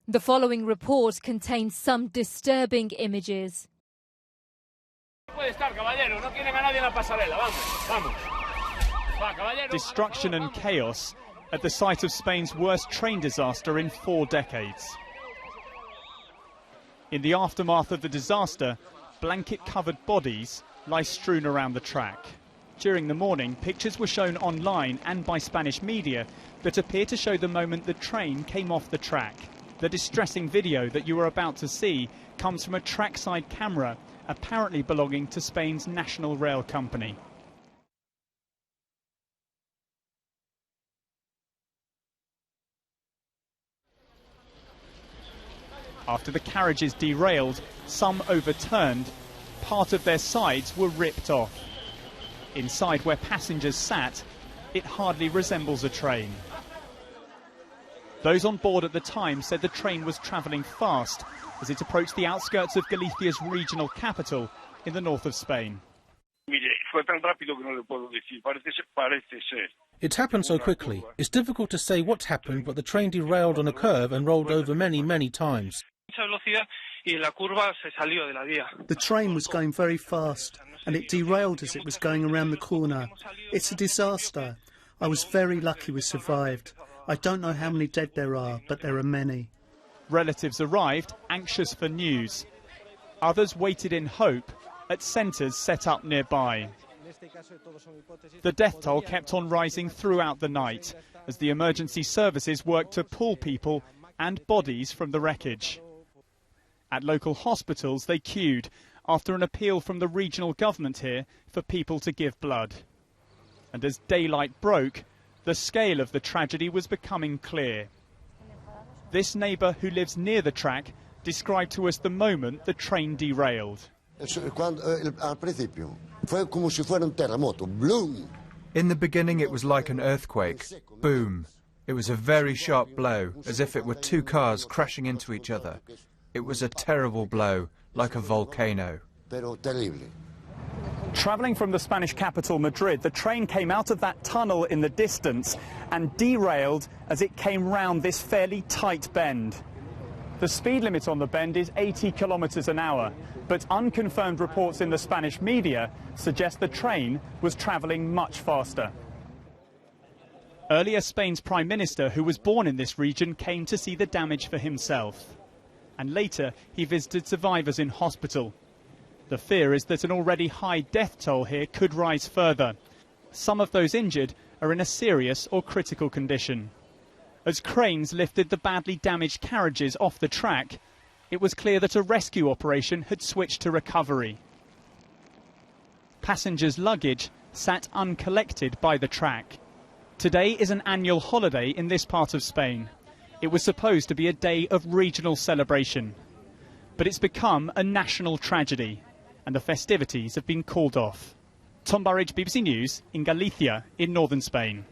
The following report contains some disturbing images. Destruction and chaos at the site of Spain's worst train disaster in 4 decades. In the aftermath of the disaster, blanket-covered bodies lie strewn around the track. During the morning, pictures were shown online and by Spanish media that appear to show the moment the train came off the track. The distressing video that you are about to see comes from a trackside camera, apparently belonging to Spain's national rail company. After the carriages derailed, some overturned, part of their sides were ripped off. Inside where passengers sat, it hardly resembles a train. Those on board at the time said the train was travelling fast as it approached the outskirts of Galicia's regional capital in the north of Spain. It happened so quickly. It's difficult to say what happened, but the train derailed on a curve and rolled over many times. The train was going very fast and it derailed as it was going around the corner. It's a disaster. I was very lucky we survived. I don't know how many dead there are, but there are many. Relatives arrived, anxious for news. Others waited in hope at centres set up nearby. The death toll kept on rising throughout the night as the emergency services worked to pull people and bodies from the wreckage. At local hospitals, they queued after an appeal from the regional government here for people to give blood. And as daylight broke, the scale of the tragedy was becoming clear. This neighbour who lives near the track described to us the moment the train derailed. In the beginning it was like an earthquake. Boom. It was a very sharp blow, as if it were 2 cars crashing into each other. It was a terrible blow, like a volcano. Travelling from the Spanish capital, Madrid, the train came out of that tunnel in the distance and derailed as it came round this fairly tight bend. The speed limit on the bend is 80 kilometres an hour, but unconfirmed reports in the Spanish media suggest the train was travelling much faster. Earlier, Spain's Prime Minister, who was born in this region, came to see the damage for himself. And later, he visited survivors in hospital. The fear is that an already high death toll here could rise further. Some of those injured are in a serious or critical condition. As cranes lifted the badly damaged carriages off the track, it was clear that a rescue operation had switched to recovery. Passengers' luggage sat uncollected by the track. Today is an annual holiday in this part of Spain. It was supposed to be a day of regional celebration. But it's become a national tragedy, and the festivities have been called off. Tom Burridge, BBC News, in Galicia, in northern Spain.